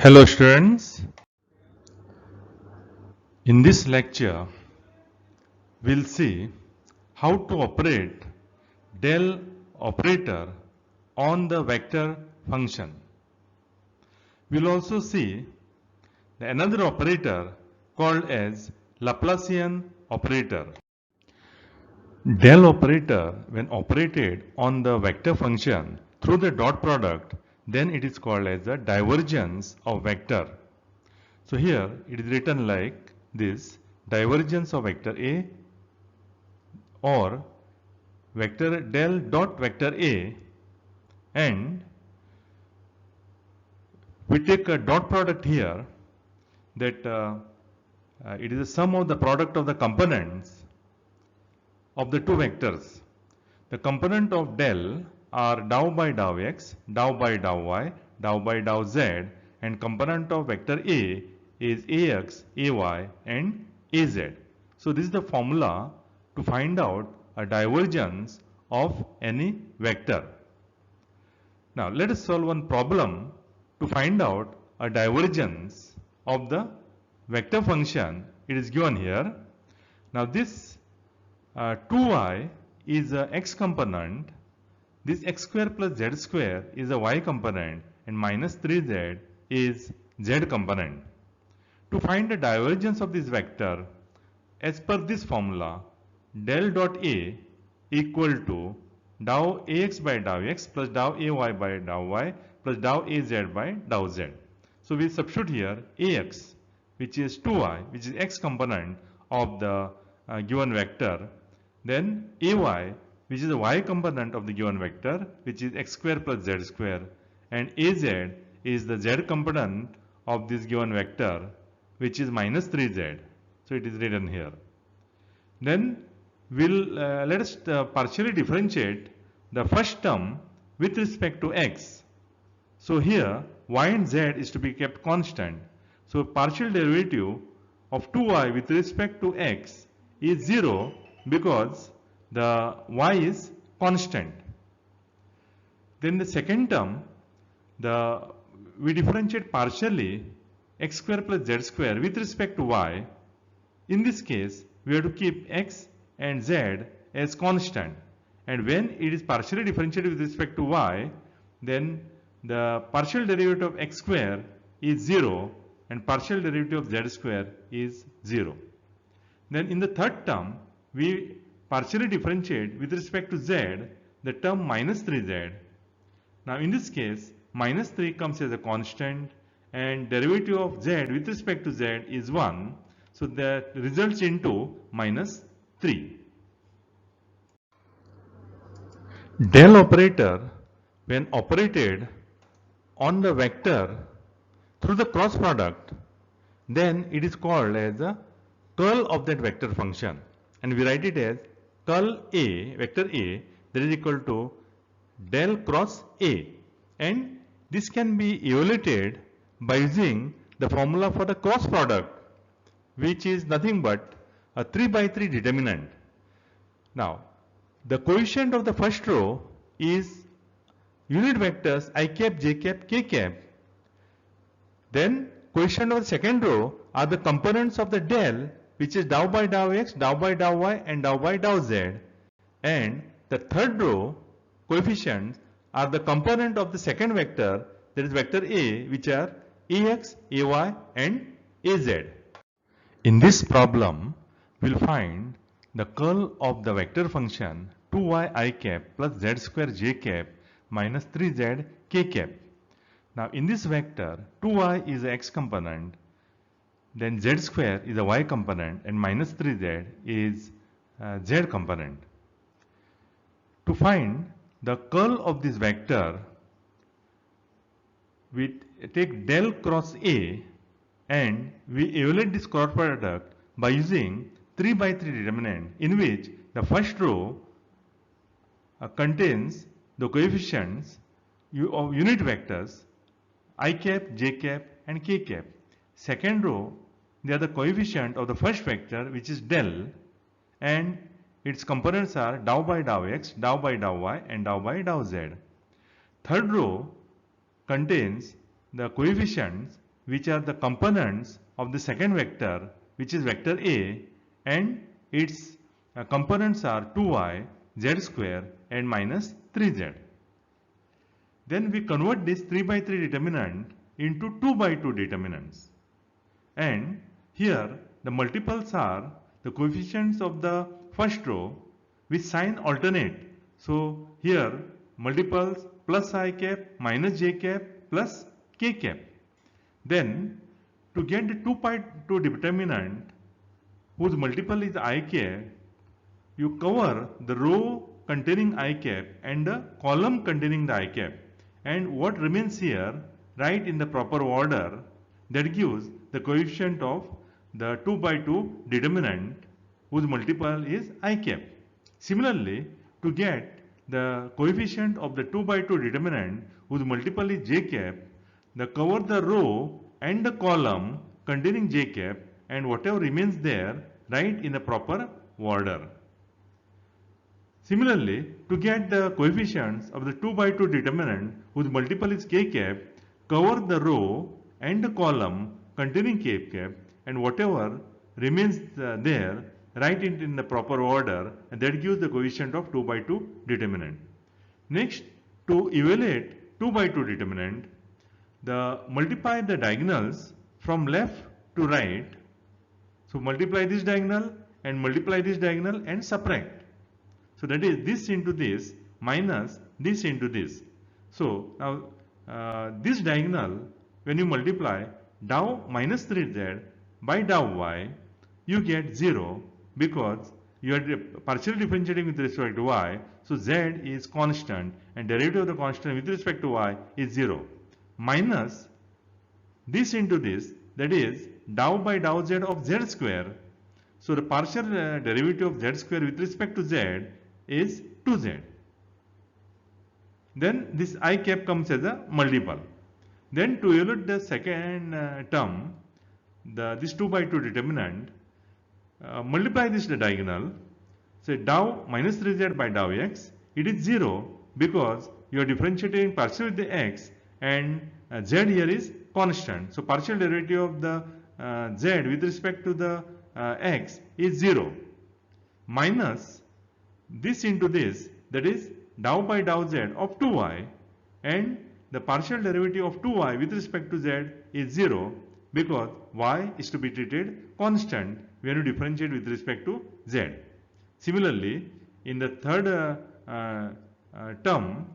Hello students, in this lecture we'll see how to operate del operator on the vector function. We'll also see another operator called as Laplacian operator. Del operator, when operated on the vector function through the dot product, then it is called as the divergence of vector. So here it is written like this: divergence of vector A or vector del dot vector A, and we take a dot product here that it is the sum of the product of the components of the two vectors. The component of del are dou by dou x, dou by dou y, dou by dou z, and component of vector A is ax, ay, and az. So this is the formula to find out a divergence of any vector. Now let us solve one problem to find out a divergence of the vector function. It is given here. Now this 2y is a x component, this x square plus z square is a y component, and minus 3z is z component. To find the divergence of this vector, as per this formula, del dot A equal to dou ax by dou x plus dou ay by dou y plus dou az by dou z. So we substitute here ax, which is 2y, which is x component of the given vector, then ay, which is the y component of the given vector, which is x square plus z square, and az is the z component of this given vector, which is minus 3z. So it is written here. Then let us partially differentiate the first term with respect to x. So here y and z is to be kept constant. So partial derivative of 2y with respect to x is 0 because the y is constant. Then the second term, we differentiate partially x square plus z square with respect to y. In this case, we have to keep x and z as constant. And when it is partially differentiated with respect to y, then the partial derivative of x square is 0 and partial derivative of z square is 0. Then in the third term, we partially differentiate with respect to z the term minus 3z. Now in this case, minus 3 comes as a constant and derivative of z with respect to z is 1. So that results into minus 3. Del operator, when operated on the vector through the cross product, then it is called as the curl of that vector function, and we write it as curl A, vector A, that is equal to del cross A, and this can be evaluated by using the formula for the cross product, which is nothing but a 3 by 3 determinant. Now the coefficient of the first row is unit vectors I cap, j cap, k cap. Then coefficient of the second row are the components of the del, which is dou by dou x, dou by dou y, and dou by dou z. And the third row coefficients are the component of the second vector, that is vector A, which are ax, ay, and az. In this problem, we'll find the curl of the vector function 2y I cap plus z square j cap minus 3z k cap. Now in this vector, 2y is the x component, then z square is a y component, and minus 3z is z component. To find the curl of this vector, we take del cross A and we evaluate this cross product by using 3 by 3 determinant, in which the first row contains the coefficients of unit vectors I cap, j cap, and k cap. Second row, they are the coefficient of the first vector, which is del, and its components are dou by dou x, dou by dou y, and dou by dou z. Third row contains the coefficients which are the components of the second vector, which is vector A, and its components are 2y, z square and minus 3z. Then we convert this 3 by 3 determinant into 2 by 2 determinants. And here the multiples are the coefficients of the first row with sign alternate. So here multiples plus I cap minus j cap plus k cap. Then to get the 2 by 2 determinant whose multiple is I cap, you cover the row containing I cap and the column containing the I cap, and what remains here write in the proper order, that gives the coefficient of the 2 by 2 determinant whose multiple is I cap. Similarly, to get the coefficient of the 2 by 2 determinant whose multiple is j cap, the cover the row and the column containing j cap, and whatever remains there write in the proper order. Similarly, to get the coefficients of the 2 by 2 determinant whose multiple is k cap, cover the row and the column containing k cap, and whatever remains there write it in the proper order, and that gives the coefficient of 2 by 2 determinant. Next, to evaluate 2 by 2 determinant, multiply the diagonals from left to right. So multiply this diagonal and multiply this diagonal and subtract. So that is this into this minus this into this. So now this diagonal, when you multiply dou minus 3z by dou y, you get 0 because you are partially differentiating with respect to y. So z is constant and derivative of the constant with respect to y is 0. Minus this into this, that is dou by dou z of z square. So the partial derivative of z square with respect to z is 2z. Then this I cap comes as a multiple. Then to evaluate the second term, this 2 by 2 determinant, multiply this diagonal. Say dou minus 3z by dou x, it is 0 because you are differentiating partially with the x and z here is constant. So partial derivative of the z with respect to the x is 0. Minus this into this, that is dou by dou z of 2y, and the partial derivative of 2y with respect to z is 0 because y is to be treated constant when you differentiate with respect to z. Similarly, in the third term,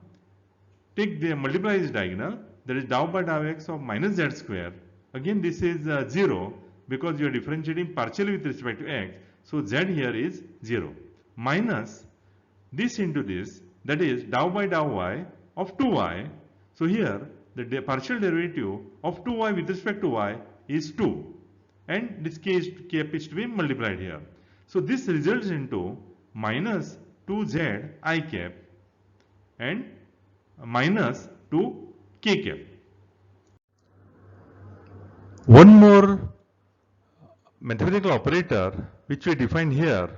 take the multiply this diagonal, that is dou by dou x of minus z square. Again this is 0 because you are differentiating partially with respect to x. So z here is 0. Minus this into this, that is dou by dou y of 2y. So here the partial derivative of 2y with respect to y is 2, and this cap is to be multiplied here. So this results into minus 2z I cap and minus 2 k cap. One more mathematical operator which we define here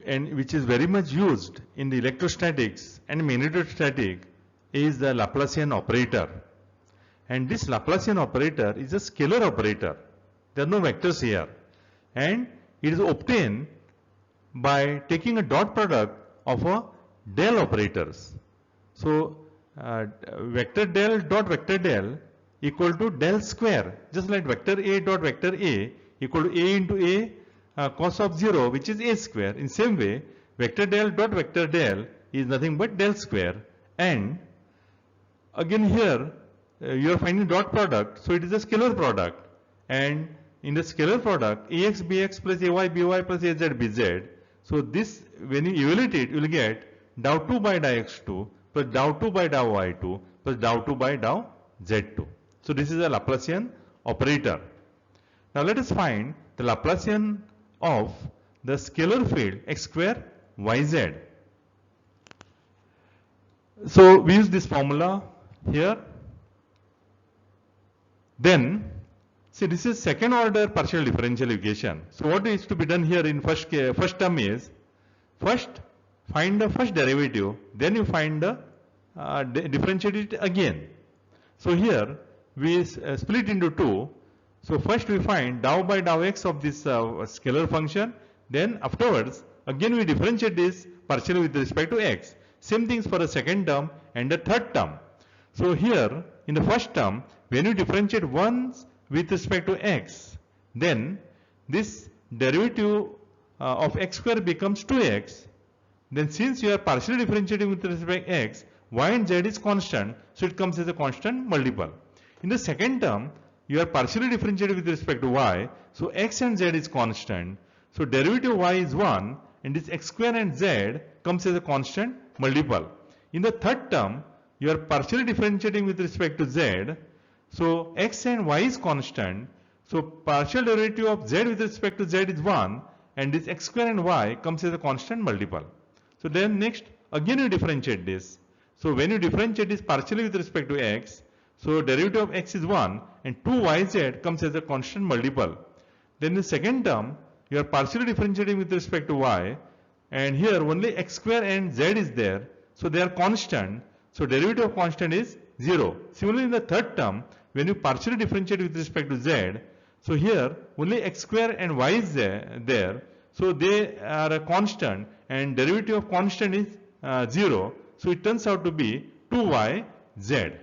and which is very much used in the electrostatics and magnetostatic is the Laplacian operator. And this Laplacian operator is a scalar operator. There are no vectors here, and it is obtained by taking a dot product of a del operators. So vector del dot vector del equal to del square, just like vector A dot vector A equal to A into A cos of 0, which is A square. In same way, vector del dot vector del is nothing but del square, and again here you are finding dot product, so it is a scalar product, and in the scalar product ax bx plus ay by plus az bz. So this, when you evaluate it, you will get dou 2 by dou x2 plus dou 2 by dou y2 plus dou 2 by dou z2. So this is a Laplacian operator. Now let us find the Laplacian of the scalar field x square yz. So we use this formula here. Then see, this is second order partial differential equation. So what is to be done here in first term is, first find the first derivative, then you find the differentiate it again. So here we split into two. So first we find dou by dou x of this scalar function. Then afterwards, again we differentiate this partially with respect to x. Same things for the second term and the third term. So here in the first term, when you differentiate once with respect to x, then this derivative of x square becomes 2x. Then since you are partially differentiating with respect to x, y and z is constant, so it comes as a constant multiple. In the second term, you are partially differentiating with respect to y, so x and z is constant. So derivative of y is 1 and this x square and z comes as a constant multiple. In the third term, you are partially differentiating with respect to z, so x and y is constant. So partial derivative of z with respect to z is 1 and this x square and y comes as a constant multiple. So then next again you differentiate this. So when you differentiate this partially with respect to x, so derivative of x is 1 and 2yz comes as a constant multiple. Then in the second term, you are partially differentiating with respect to y, and here only x square and z is there, so they are constant, so derivative of constant is 0. Similarly in the third term, when you partially differentiate with respect to z, so here only x square and y is there, so they are a constant and derivative of constant is 0, so it turns out to be 2yz.